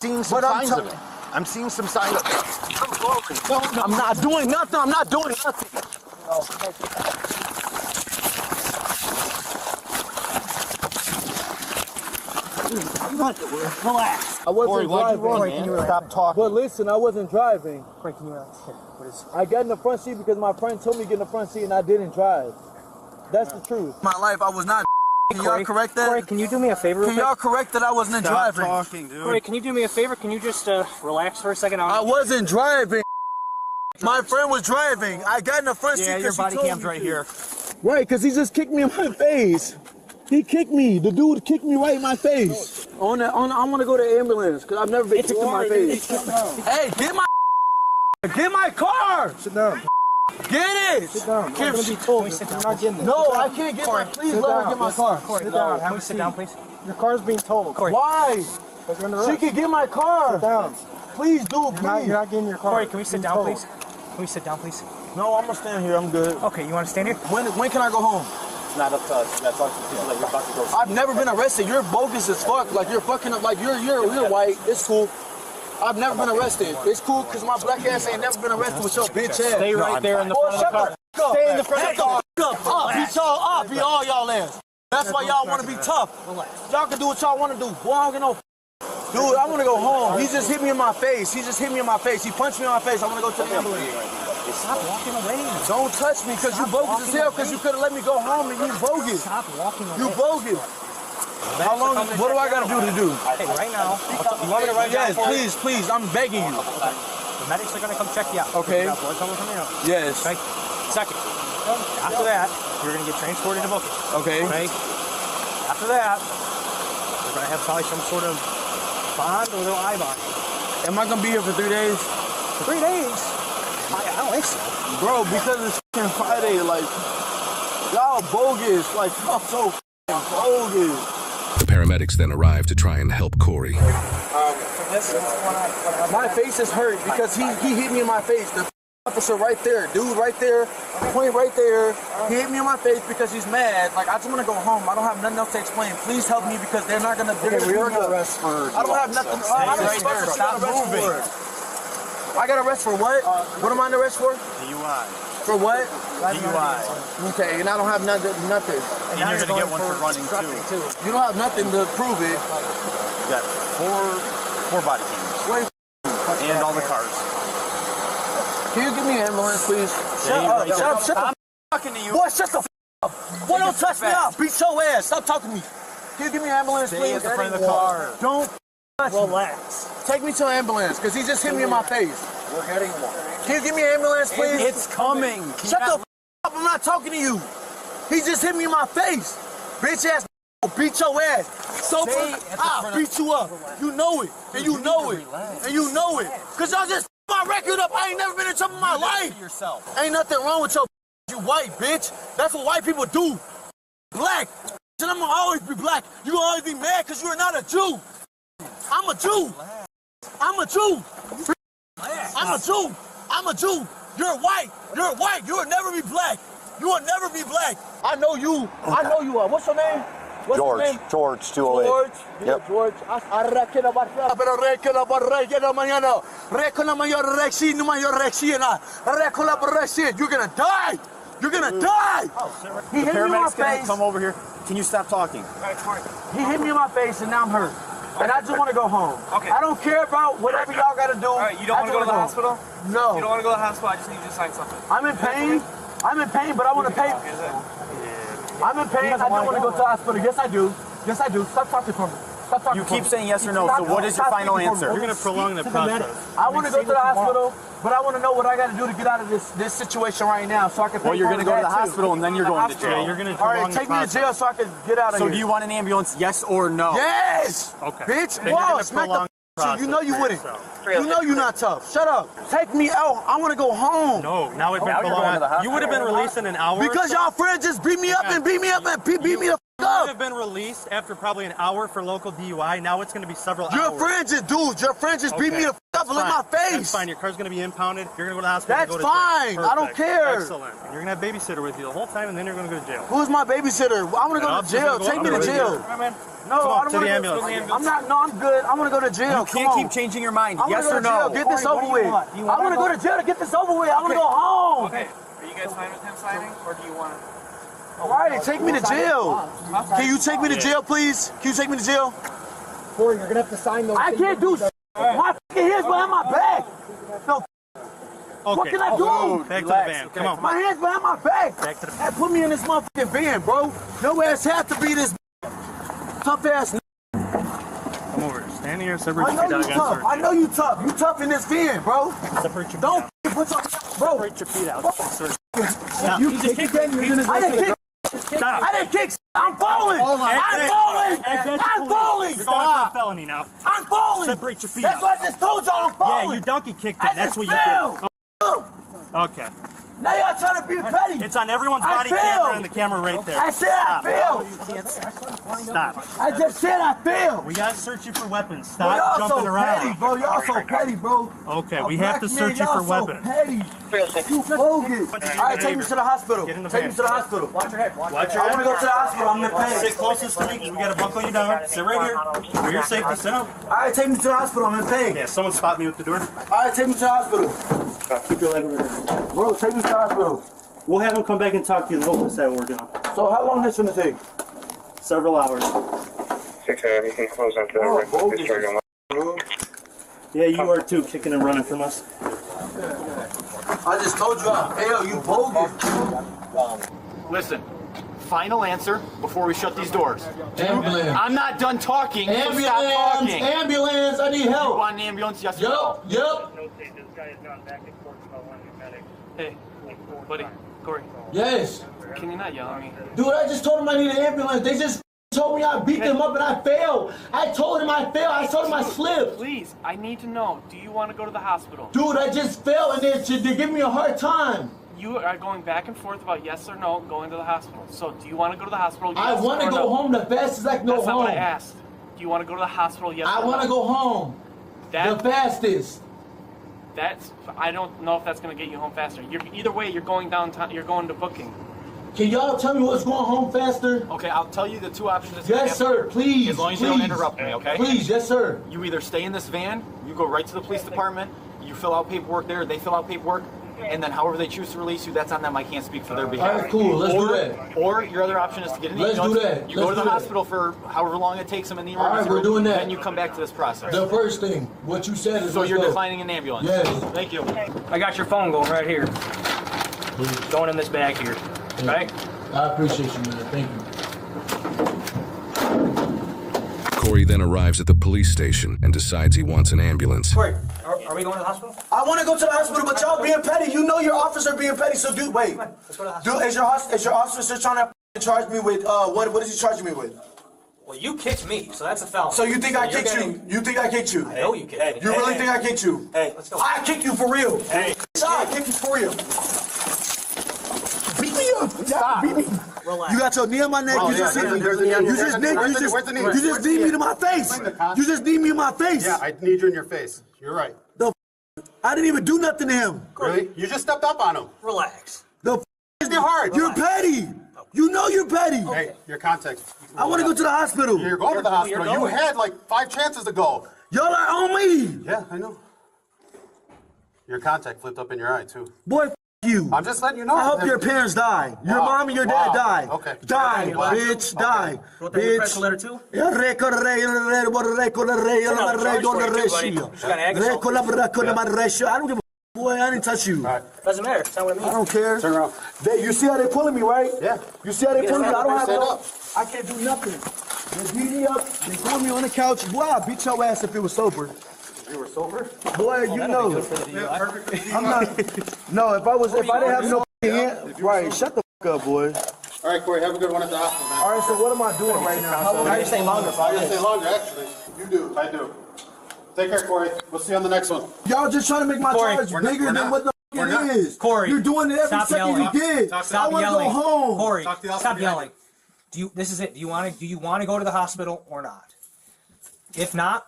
seeing some signs of it. I'm seeing some signs of it. No, I'm not doing nothing. I'm not doing nothing. Relax. I wasn't Corey, driving. Corey, can you stop talking? But listen, I wasn't driving. Corey, can you relax? What is? I got in the front seat because my friend told me to get in the front seat and I didn't drive. That's the truth. My life, I was not. Can y'all correct that? Corey, can you do me a favor? Can y'all correct that I wasn't driving? Stop talking, dude. Corey, can you do me a favor? Can you just relax for a second? I wasn't driving. My friend was driving. I got in the front seat. Yeah, your body cam's right here. Right, because he just kicked me in my face. He kicked me. The dude kicked me right in my face. I want to go to the ambulance because I've never been kicked in my face. Hey, get my car. Sit down. Get it. Sit down. I'm going to be told. You're not getting it. No, I can't get my. Please let her get my car. Corey, can we sit down, please? Your car's being towed. Corey. Why? She can get my car. Sit down. Please do, please. You're not getting your car. Corey, can we sit down, please? Can we sit down, please? No, I'm gonna stand here. I'm good. Okay, you want to stand here? When can I go home? It's not up to us. That's up to people that you're about to go. I've never been arrested. You're bogus as fuck. Like you're fucking up. Like you're white. It's cool. I've never been arrested. It's cool because my black ass ain't never been arrested with your bitch ass. Stay right there in the front of the car. Stay in the front of the car. Beat y'all up. Beat all y'all ass. That's why y'all want to be tough. Y'all can do what y'all want to do. Boy, I don't get no. Dude, I want to go home. He just hit me in my face. He punched me in my face. I want to go to the ambulance. Stop walking away. Don't touch me because you bogus as hell because you could have let me go home and you bogus. Stop walking away. You bogus. How long? What do I got to do? Hey, right now. You want me to write down? Yes, please. I'm begging you. The medics are going to come check you out. Okay. You got blood coming from you. Yes. Okay. Second. After that, you're going to get transported to booking. Okay. Okay. After that, we're going to have probably some sort of bond or a little eye bond. Am I gonna be here for 3 days? For 3 days? I don't think so. Bro, because it's f***ing Friday, like, y'all bogus. Like, y'all so f***ing bogus. The paramedics then arrive to try and help Corey. My face is hurt because he hit me in my face. The officer right there, dude right there, point right there. He hit me in my face because he's mad. Like, I just want to go home. I don't have nothing else to explain. Please help me because they're not gonna. They're gonna arrest for. I don't have nothing. Right there. Stop moving. I got arrested for what? What am I under arrest for? DUI. For what? DUI. Okay, and I don't have nothing. And you're gonna get one for running too. You don't have nothing to prove it. You got four body cams. And all the cars. Can you give me an ambulance, please? Shut up. I'm talking to you. Boy, shut the f up. Boy, don't touch me up. Beat your ass. Stop talking to me. Can you give me an ambulance, Stay please? at the front of the car. Don't touch me. Relax. Take me to an ambulance, because he just hit me in my face. We're heading one. Can you give me an ambulance, please? It's coming. Shut the f up. I'm not talking to you. He just hit me in my face. Bitch ass. Beat your ass. So I'll beat you up. You know it. And you know it. And you know it. Because y'all just my record up. I ain't never been in trouble in my life. Yourself. Ain't nothing wrong with your you white, bitch. That's what white people do. Black. And I'm gonna always be black. You gonna always be mad because you're not a Jew. I'm a Jew. I'm a Jew. I'm a Jew. I'm a Jew. You're white. You're white. You will never be black. You will never be black. I know you. I know you are. What's your name? What's George. your name? George 208. George. Yep. George. Pero rekola barrega mañana. Rekola mayor rexi no mayor rexina. Rekola barrexi. You're gonna die. You're gonna die. He hit me in my Paramedics gonna face. come over here. Can you stop talking? He hit me in my face and now I'm hurt. And I just want to go home. Okay. I don't care about whatever y'all got to do. All right, you don't want to go to the hospital? No. You don't want to go to the hospital? I just need you to sign something. I'm in pain. I'm in pain, but I want to pay. I'm in pain. I don't want to go to the hospital. Yes, I do. Yes, I do. Stop talking for me. Stop talking You for me. keep saying yes or no, so what is your final answer? We're going to prolong the process. I want to go to the hospital, but I want to know what I got to do to get out of this situation right now so I can pay. Well, you're going to go to the that, too. hospital and then you're going to jail. You're going to All prolong right, the take me to process. jail so I can get out of So here. do you want an ambulance, yes or no? Yes! Okay. Bitch, Then you're whoa, gonna smack prolong the process you know you for wouldn't. yourself. You know you're not tough. Shut up. Take me out. I want to go home. No, now we've been Now you're going to the prolonged. You would have been released in an hour. Because y'all friends just beat me up and beat me up and beat me the You have been released after probably an hour for local DUI. Now it's going to be several hours. Your friends just, dude, your friends just beat me the up and lick my face. That's fine. Your car's going to be impounded. You're going to go to the hospital. That's go to fine. Jail. I don't care. Excellent. And you're going to have a babysitter with you the whole time, and then you're going to go to jail. Who's my babysitter? I want to go to jail. Take me to jail. No, I don't want to go. I'm not. No, I'm good. I want to go to jail. You can't keep changing your mind. Yes or no? Get this over with. I want to go to jail to get this over with. I want to go home. Okay. Are you guys fine with him signing, or do you want to? All right, take me to jail. Can you take me to jail, please? Can you take me to jail? Corey, you're gonna have to sign those. I can't do shit. My hands behind my back. No. What can I do? Back to the van. Come on. My hands behind my back. Back to the Hey, put me in this motherfucking van, bro. Your ass have to be this tough ass. Come over. Stand here. Separate I your know feet you out. tough. I know you tough. You tough in this van, bro. Separate your feet Don't out. put your bro. Separate your feet out. You just kicked me. I didn't kick. Stop. I didn't kick. I'm falling. I'm falling. I'm falling. You're going for a felony now. I'm falling. Separate your feet That's out. what I just told y'all. I'm falling. Yeah, you donkey kicked I it. That's just what you fell. did. Oh, okay. Now y'all trying to be petty. It's on everyone's I body failed. camera and the camera right there. I said I failed. Stop. I just said I failed. We got to search you for weapons. Bro, Stop y'all jumping so around. petty, bro. Y'all so petty, bro. Okay, A we have to black search man, you for y'all so weapons. petty. You bogus. All right, take me to the hospital. Get in the Take van. me to the hospital. Watch your I head. want to go to the hospital. I'm in pain. Sit closest to me because we got to buckle you down. Sit right here. For your safety, sit up. All right, take me to the hospital. I'm in pain. Yeah, someone spot me with the door. All right, take me to the hospital. Keep your leg over there. Bro, take me to the hospital. We'll have him come back and talk to you and hopefully say what we're doing. So how long is this gonna take? Several hours. 6, you can close onto the discharge on Yeah, you are too, kicking and running from us. I just told you I failed. You bogus. Listen, final answer before we shut these doors. Ambulance. I'm not done talking, so stop talking. Ambulance. I need You help. want an ambulance? Yes or no? Yup. Hey, buddy, Corey, Yes. can you not yell at me? Dude, I just told him I need an ambulance. They just told me I beat them up and I failed. I told him I failed. I told him I slipped. Please, I need to know. Do you want to go to the hospital? Dude, I just fell and they're giving me a hard time. You are going back and forth about yes or no going to the hospital. So, do you want to go to the hospital? I Yes want to or go no? home the fastest I can go That's not home. what I asked. Do you want to go to the hospital? Yes I or no? want to go home the That, fastest. that's. I don't know if that's going to get you home faster. Either way, you're going downtown. You're going to booking. Can y'all tell me what's going home faster? Okay, I'll tell you the two options. Yes, sir. Please. As long as please. you don't interrupt me, okay? Please, yes, sir. You either stay in this van, you go right to the police department, you fill out paperwork there, they fill out paperwork, and then however they choose to release you, that's on them. I can't speak for their behalf. All right, cool. Let's do that. Or your other option is to get an Let's do ambulance. that. You Let's go to the do that. hospital for however long it takes them in the All right, emergency we're room, doing that. Then you come back to this process. The first thing, what you said is So let's you're go. declining an ambulance? Yes. Thank you. I got your phone going right here. Going in this bag here. Right? I appreciate you, man. Thank you. Corey then arrives at the police station and decides he wants an ambulance. Corey, are we going to the hospital? I want to go to the hospital, but y'all being petty. You know your officer being petty, so dude, wait. Let's go to the hospital. Dude, is your officer trying to charge me with, what is he charging me with? Well, you kicked me, so that's a felony. So you think I you're kicked you? getting- You think I kicked you? I know you kicked me. You really think I kicked you? Hey, let's go. I kicked you for real. Hey. I kicked you for real. Beat me up. Stop. Beat me. Relax. You got your knee on my neck. You just kneed me to my face. You just kneed me in my face. Yeah, I need you in your face. You're right. I didn't even do nothing to him. Really? You just stepped up on him. Relax. It's hard. You're petty. You know you're petty. Hey, your context. I want to go to the hospital. You're going to the hospital. You had like 5 chances to go. Y'all are on me. Yeah, I know. Your contact flipped up in your eye too. Boy, f you. I'm just letting you know. I hope your parents die. Your Wow. mom and your dad Wow. die. Okay. Die, Relax. bitch. Die. You want that Bitch. pressure letter too? I don't give a boy, I didn't touch you. Doesn't matter. It's not what I mean. I don't care. Turn around. You see how they pulling me, right? Yeah. You see how they pulling me? I don't have Stand no. up. I can't do nothing. They beat me up. They throw me on the couch. Boy, I'll beat your ass if it was sober. You were sober? Boy, you know. I'm not. No, if I didn't have no hand, right? Shut the f up, boy. All right, Corey, have a good one at the hospital, man. All right, so what am I doing right now? How long How do you stay longer? I'm going to stay longer, actually. You do. I do. Take care, Corey. We'll see you on the next one. Y'all just trying to make my Corey, charge we're not- bigger we're than not. what the We're f not. it is. Corey, You're doing it every stop second yelling. you get. Stop I want to go yelling. home. Corey, Talk to the stop hospital. yelling. This is it. Do you want to go to the hospital or not? If not,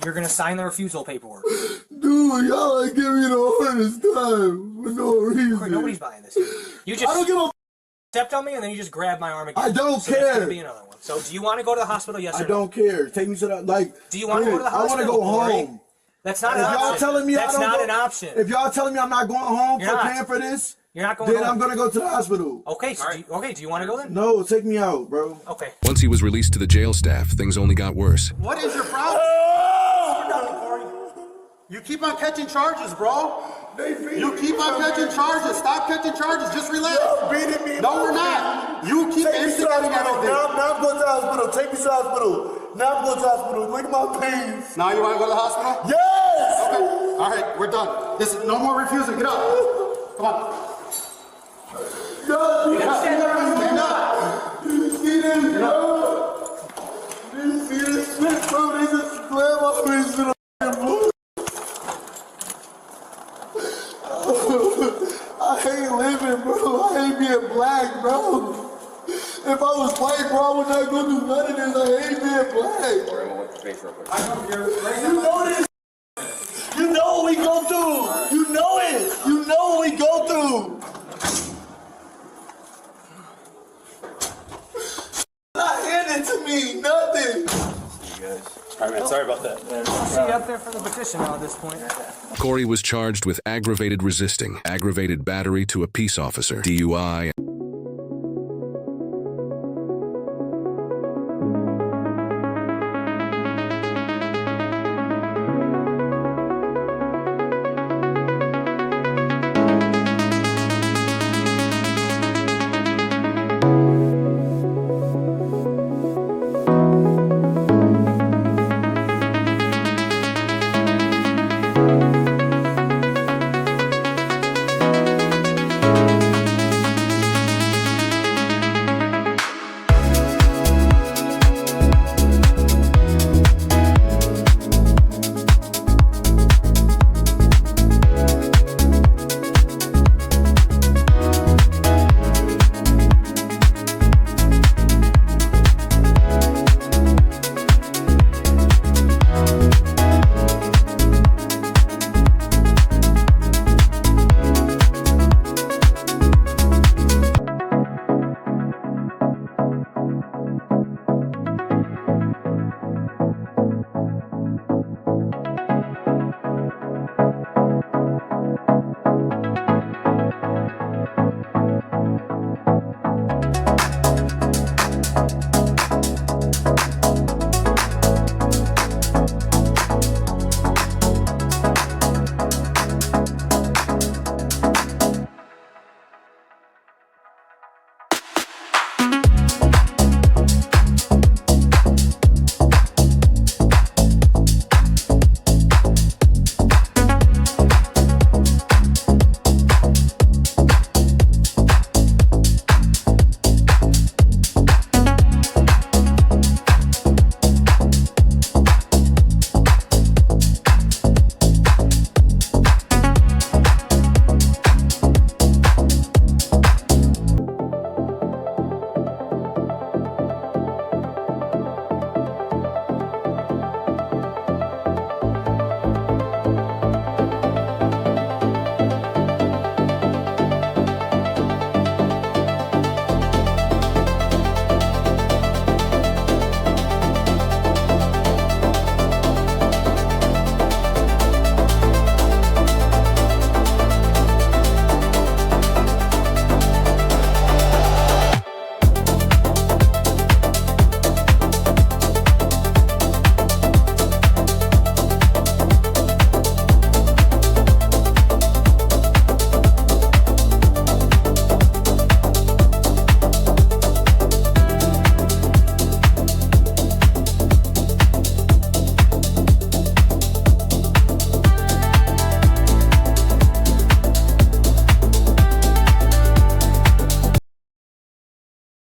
you're gonna sign the refusal paperwork. Dude, y'all ain't giving me the hardest time for no reason. Nobody's buying this. You just I don't give a stepped on me and then you just grabbed my arm again. I don't so There's care. gonna be another one. So do you want to go to the hospital? Yes or no? I don't care. Take me to the Do you want to go to the hospital? I want to go home. That's not If an y'all option. telling me That's I don't not go, an option. If y'all telling me I'm not going home You're for not. paying for this, You're not going then home. I'm gonna go to the hospital. Okay, so do you want to go then? No, take me out, bro. Okay. Once he was released to the jail staff, things only got worse. What is your problem? You keep on catching charges, bro. You keep on catching charges. Stop catching charges. Just relax. Beating me. No, we're not. You keep instigating everything. Now I'm going to the hospital. Take me to the hospital. Now I'm going to the hospital. Look at my pains. Now you want to go to the hospital? Yes! Okay. All right, we're done. This is no more refusing. Get up. Come on. Yo, Get up. Stand up. you see this, bro? You see this shit, bro? They just slam my face to the f***ing I hate living, bro. I hate being black, bro. If I was white, bro, I would not go through none of this. I hate being black. You know this. You know what we go through. You know it. You know what we go through. Not handed to me. Nothing. All right, man. Sorry about that. I'll see you up there for the petition now at this point. Corey was charged with aggravated resisting, aggravated battery to a peace officer, DUI,